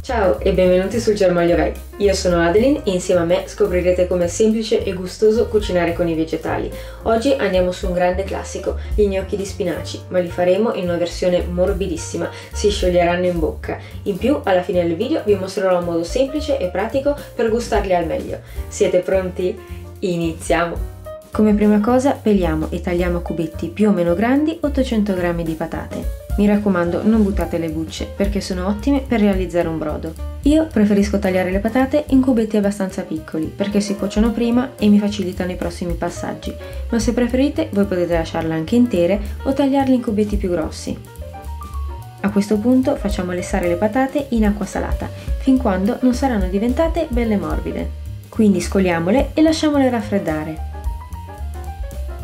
Ciao e benvenuti sul Germoglio Veg. Io sono Adeline e insieme a me scoprirete com'è semplice e gustoso cucinare con i vegetali. Oggi andiamo su un grande classico, gli gnocchi di spinaci, ma li faremo in una versione morbidissima, si scioglieranno in bocca. In più, alla fine del video vi mostrerò un modo semplice e pratico per gustarli al meglio. Siete pronti? Iniziamo! Come prima cosa peliamo e tagliamo a cubetti più o meno grandi 800 g di patate. Mi raccomando, non buttate le bucce perché sono ottime per realizzare un brodo. Io preferisco tagliare le patate in cubetti abbastanza piccoli perché si cuociono prima e mi facilitano i prossimi passaggi, ma se preferite voi potete lasciarle anche intere o tagliarle in cubetti più grossi. A questo punto facciamo lessare le patate in acqua salata fin quando non saranno diventate belle morbide. Quindi scoliamole e lasciamole raffreddare.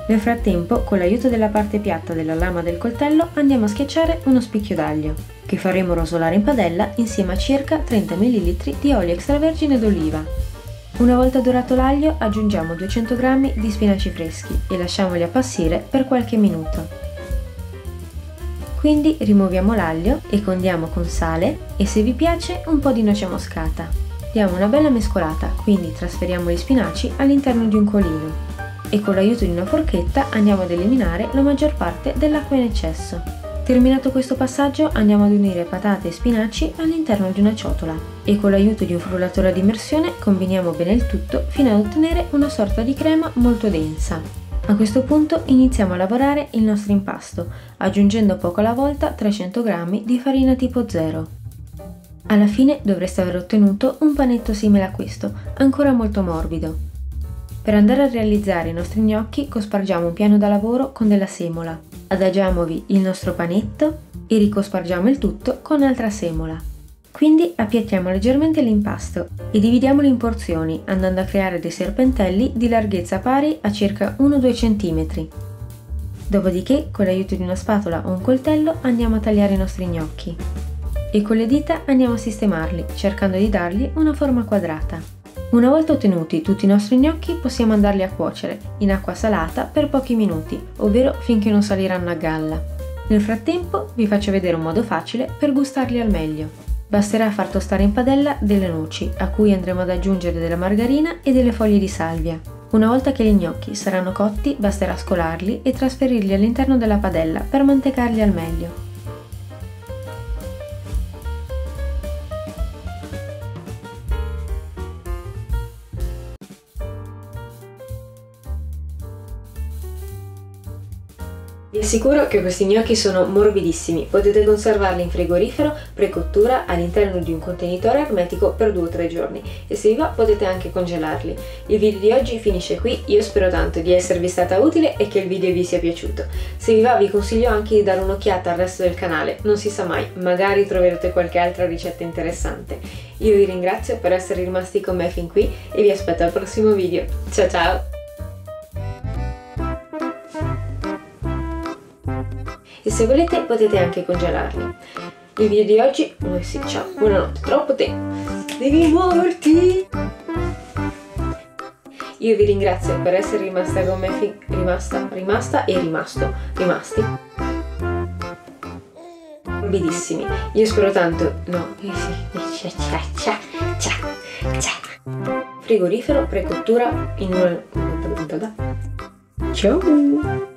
Nel frattempo, con l'aiuto della parte piatta della lama del coltello, andiamo a schiacciare uno spicchio d'aglio, che faremo rosolare in padella insieme a circa 30 ml di olio extravergine d'oliva. Una volta dorato l'aglio, aggiungiamo 200 g di spinaci freschi e lasciamoli appassire per qualche minuto. Quindi rimuoviamo l'aglio e condiamo con sale e, se vi piace, un po' di noce moscata. Diamo una bella mescolata, quindi trasferiamo gli spinaci all'interno di un colino. E con l'aiuto di una forchetta andiamo ad eliminare la maggior parte dell'acqua in eccesso. Terminato questo passaggio andiamo ad unire patate e spinaci all'interno di una ciotola e con l'aiuto di un frullatore ad immersione combiniamo bene il tutto fino ad ottenere una sorta di crema molto densa. A questo punto iniziamo a lavorare il nostro impasto, aggiungendo poco alla volta 300 g di farina tipo 0. Alla fine dovreste aver ottenuto un panetto simile a questo, ancora molto morbido. Per andare a realizzare i nostri gnocchi cospargiamo un piano da lavoro con della semola, adagiamovi il nostro panetto e ricospargiamo il tutto con altra semola. Quindi appiattiamo leggermente l'impasto e dividiamolo in porzioni andando a creare dei serpentelli di larghezza pari a circa 1-2 cm. Dopodiché con l'aiuto di una spatola o un coltello andiamo a tagliare i nostri gnocchi e con le dita andiamo a sistemarli cercando di dargli una forma quadrata. Una volta ottenuti tutti i nostri gnocchi possiamo andarli a cuocere in acqua salata per pochi minuti, ovvero finché non saliranno a galla. Nel frattempo vi faccio vedere un modo facile per gustarli al meglio. Basterà far tostare in padella delle noci, a cui andremo ad aggiungere della margarina e delle foglie di salvia. Una volta che gli gnocchi saranno cotti basterà scolarli e trasferirli all'interno della padella per mantecarli al meglio. Vi assicuro che questi gnocchi sono morbidissimi, potete conservarli in frigorifero pre-cottura all'interno di un contenitore ermetico per 2 o 3 giorni e se vi va potete anche congelarli. Il video di oggi finisce qui, io spero tanto di esservi stata utile e che il video vi sia piaciuto. Se vi va vi consiglio anche di dare un'occhiata al resto del canale, non si sa mai, magari troverete qualche altra ricetta interessante. Io vi ringrazio per essere rimasti con me fin qui e vi aspetto al prossimo video. Ciao ciao! E se volete potete anche congelarli. Il video di oggi... sì, ciao, buonanotte, troppo tempo. Devi muoverti! Io vi ringrazio per essere rimasti morbidissimi. Io spero tanto... no, frigorifero pre-cottura in una... ciao!